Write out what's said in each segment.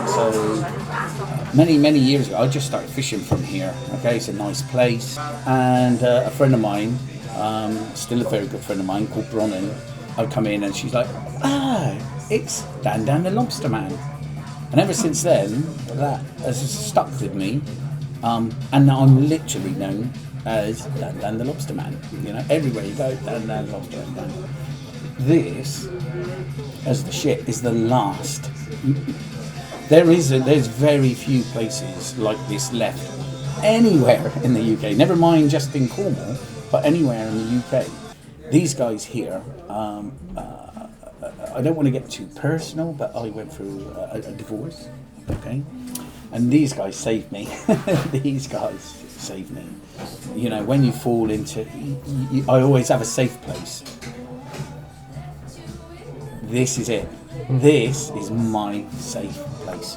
So many years ago, I just started fishing from here. Okay, it's a nice place, and a friend of mine, still a very good friend of mine called Bronwyn, I'd come in and she's like, it's Dan the Lobster Man. And ever since then, that has stuck with me. And now I'm literally known as Dan the Lobster Man. You know, everywhere you go, Dan the Lobster Man. This, as the ship, is the last. There's very few places like this left anywhere in the UK. Never mind just in Cornwall, but anywhere in the UK. These guys here. I don't want to get too personal, but I went through a divorce, okay? And these guys saved me. These guys saved me. You know, when you fall into... I always have a safe place. This is it. This is my safe place.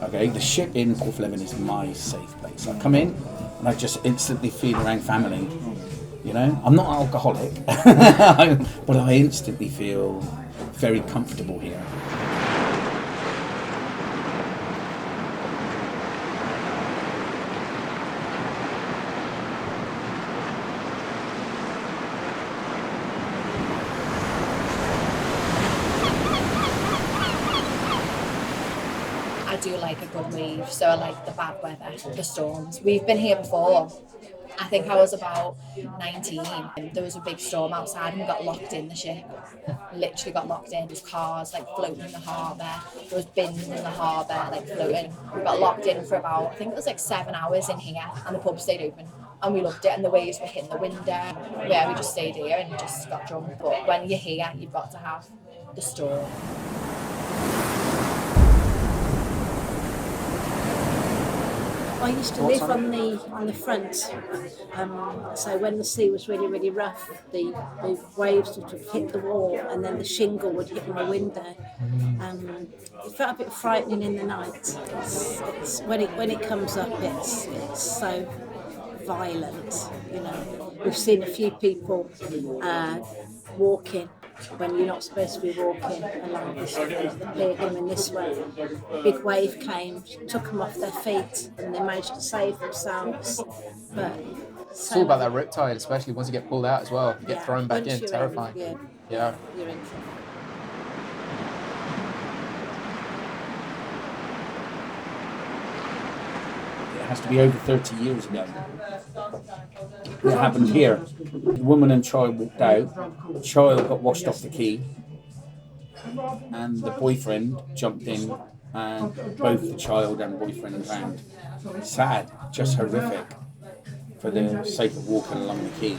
Okay? The ship in Porthleven is my safe place. I come in and I just instantly feel around family. You know? I'm not an alcoholic, but I instantly feel... very comfortable here. I do like a good wave, so I like the bad weather, the storms. We've been here before. I think I was about 19 and there was a big storm outside and we got locked in the ship. Literally got locked in. There was cars like floating in the harbour. There was bins in the harbour like floating. We got locked in for about, I think it was like 7 hours in here and the pub stayed open. And we loved it and the waves were hitting the window. Yeah, we just stayed here and just got drunk. But when you're here, you've got to have the storm. I used to live on the front, so when the sea was really rough, the waves sort of hit the wall and then the shingle would hit my window. It felt a bit frightening in the night. It's when it comes up, it's so violent. You know, we've seen a few people walking when you're not supposed to be walking along this the pier coming this way. A big wave came, took them off their feet, and they managed to save themselves. But it's all about that riptide, especially once you get pulled out as well. You get thrown back in, terrifying. Yeah. You're in trouble. It has to be over 30 years ago. What happened here? The woman and child walked out. The child got washed off the quay, and the boyfriend jumped in, and both the child and boyfriend drowned. Sad, just horrific, for the sake of walking along the quay.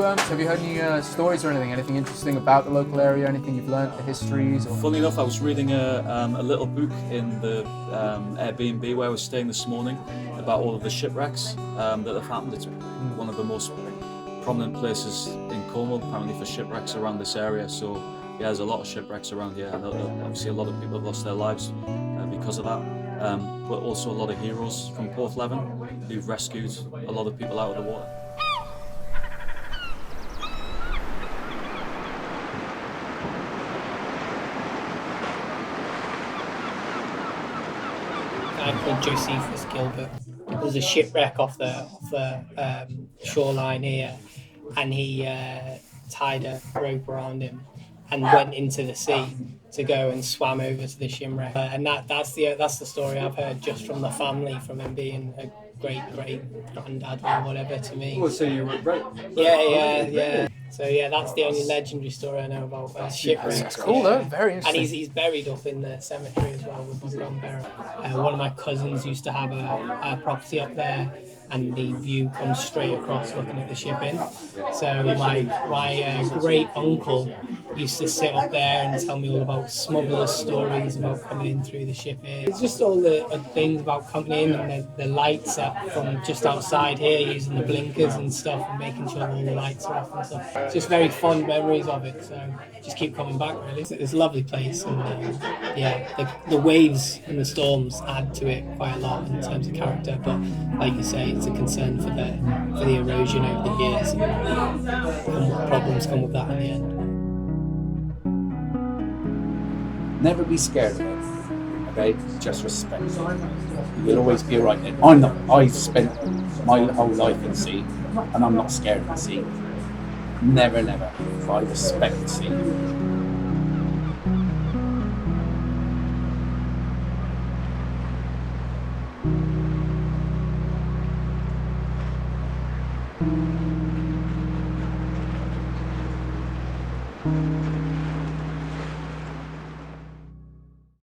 Have you heard any stories or anything interesting about the local area? Anything you've learned, the histories? Or... Funnily enough, I was reading a little book in the Airbnb where I was staying this morning about all of the shipwrecks that have happened. It's one of the most prominent places in Cornwall, apparently, for shipwrecks around this area. So yeah, there's a lot of shipwrecks around here, and obviously a lot of people have lost their lives because of that. But also a lot of heroes from Porthleven who've rescued a lot of people out of the water. Called Josephus Gilbert. There's a shipwreck off the shoreline here, and he tied a rope around him and went into the sea to go and swam over to the shipwreck. And that's the story I've heard just from the family, from him being a great granddad or whatever to me. Oh, so you were right? Yeah. So yeah, that's the only legendary story I know about shipwrecks. That's cool though, very interesting. And he's buried up in the cemetery as well with my grandparents. One of my cousins used to have a property up there, and the view comes straight across looking at the shipping. So like my great uncle used to sit up there and tell me all about smugglers' stories about coming in through the shipping. It's just all the things about coming in, and the lights up from just outside here using the blinkers and stuff and making sure all the lights are off and stuff. It's just very fond memories of it, so just keep coming back really. It's a lovely place, and yeah, the waves and the storms add to it quite a lot in terms of character, but like you say, it's a concern for the erosion over the years and what problems come with that in the end. Never be scared of it, okay? Just respect it. You'll always be right. I spent my whole life in the sea, and I'm not scared of the sea. Never, never. I respect the sea. Thank you.